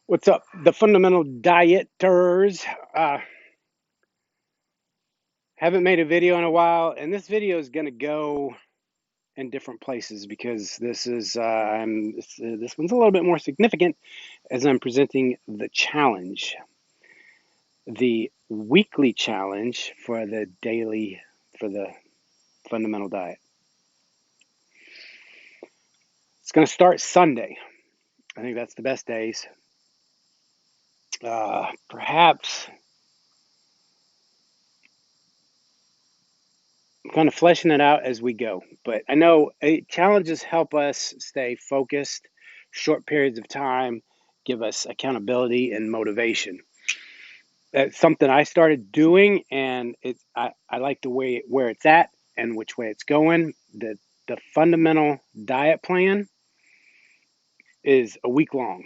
What's up, the fundamental dieters? Haven't made a video in a while, and this video is going to go in different places because this one's a little bit more significant as I'm presenting the challenge, the weekly challenge for the fundamental diet. It's going to start Sunday. I think that's the best days. Perhaps kind of fleshing it out as we go. But I know challenges help us stay focused, short periods of time, give us accountability and motivation. That's something I started doing, and I like the way where it's at and which way it's going. The fundamental diet plan is a week long.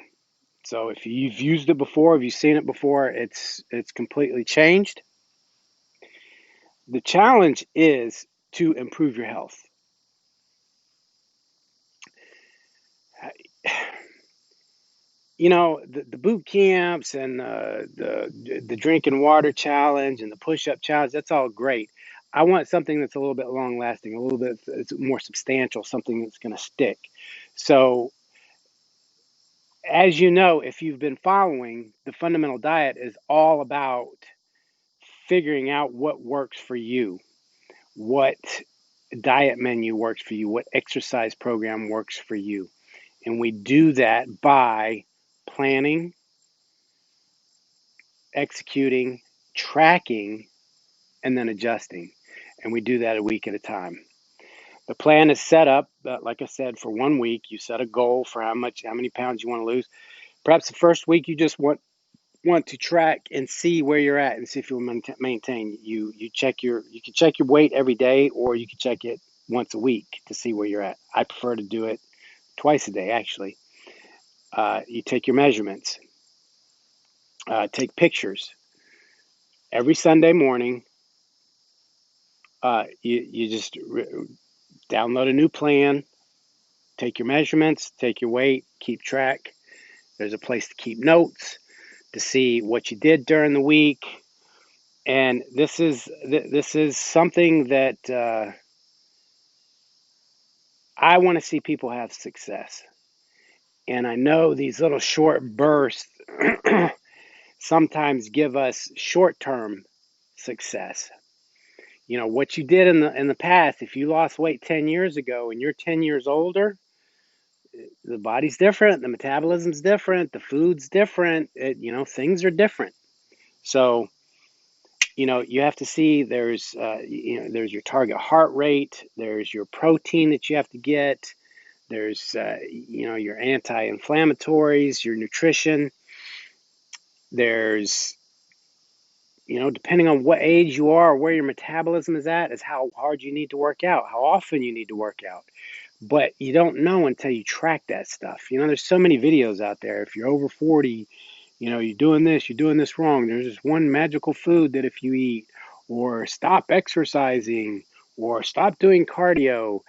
So if you've used it before, if you've seen it before, it's completely changed. The challenge is to improve your health. The boot camps and the drinking water challenge and the push-up challenge, that's all great. I want something that's a little bit long lasting, a little bit it's more substantial, something that's going to stick. So, as you know, if you've been following, the fundamental diet is all about figuring out what works for you, what diet menu works for you, what exercise program works for you. And we do that by planning, executing, tracking, and then adjusting. And we do that a week at a time. The plan is set up, like I said, for 1 week. You set a goal for how many pounds you want to lose. Perhaps the first week you just want to track and see where you're at and see if you'll maintain. You can check your weight every day, or you can check it once a week to see where you're at. I prefer to do it twice a day, actually. You take your measurements, take pictures every Sunday morning. You just download a new plan, take your measurements, take your weight, keep track. There's a place to keep notes to see what you did during the week. And this is something that I want to see people have success. And I know these little short bursts sometimes give us short-term success. What you did in the past, if you lost weight 10 years ago and you're 10 years older, the body's different, the metabolism's different, the food's different, things are different. So, you have to see there's your target heart rate, there's your protein that you have to get, there's, your anti-inflammatories, your nutrition, there's, depending on what age you are or where your metabolism is at, is how hard you need to work out, how often you need to work out. But you don't know until you track that stuff. There's so many videos out there. If you're over 40, you're doing this wrong. There's this one magical food that if you eat, or stop exercising, or stop doing cardio,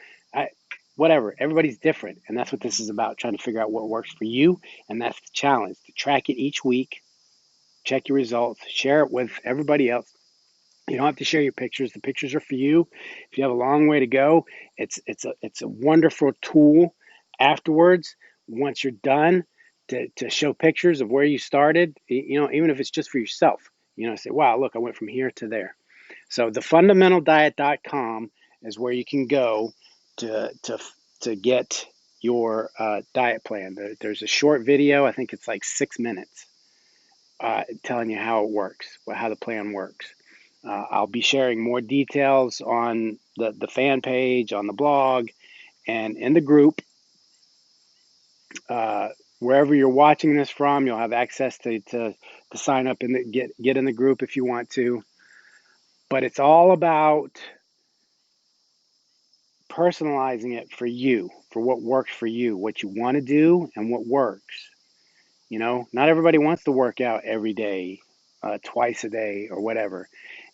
whatever. Everybody's different. And that's what this is about, trying to figure out what works for you. And that's the challenge, to track it each week, check your results, share it with everybody else. You don't have to share your pictures. The pictures are for you. If you have a long way to go, it's a wonderful tool afterwards, once you're done, to show pictures of where you started, even if it's just for yourself. Say, wow, look, I went from here to there. So thefundamentaldiet.com is where you can go to get your diet plan. There's a short video, I think it's like 6 minutes, telling you how it works, how the plan works. I'll be sharing more details on the fan page, on the blog, and in the group. Wherever you're watching this from, you'll have access to sign up and get in the group if you want to. But it's all about personalizing it for you, for what works for you, what you want to do, and what works. Not everybody wants to work out every day, twice a day, or whatever.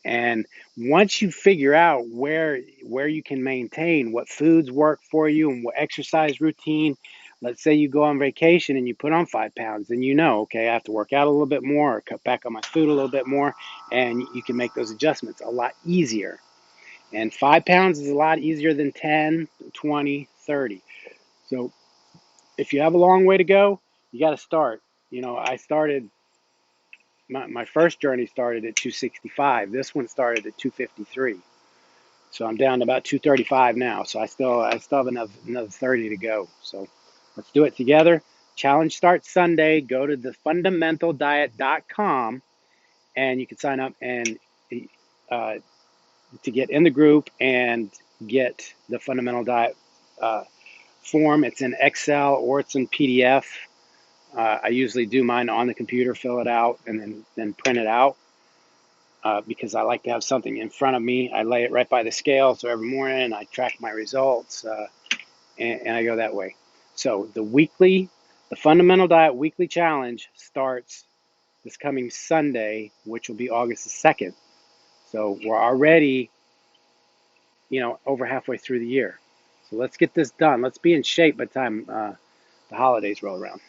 And once you figure out where you can maintain, what foods work for you and what exercise routine, Let's say you go on vacation and you put on 5 pounds, then you know, okay, I have to work out a little bit more or cut back on my food a little bit more, and you can make those adjustments a lot easier. And 5 pounds is a lot easier than 10, 20, 30. So if you have a long way to go, you got to start. I started, my first journey started at 265. This one started at 253. So I'm down to about 235 now. So I still have another 30 to go. So let's do it together. Challenge starts Sunday. Go to thefundamentaldiet.com and you can sign up and uh, to get in the group and get the fundamental diet uh, form. It's in Excel or it's in PDF. I usually do mine on the computer, fill it out, and then print it out because I like to have something in front of me. I lay it right by the scale, so every morning I track my results, and I go that way. So the Fundamental Diet Weekly Challenge starts this coming Sunday, which will be August the 2nd. So we're already, over halfway through the year. So let's get this done. Let's be in shape by the time the holidays roll around.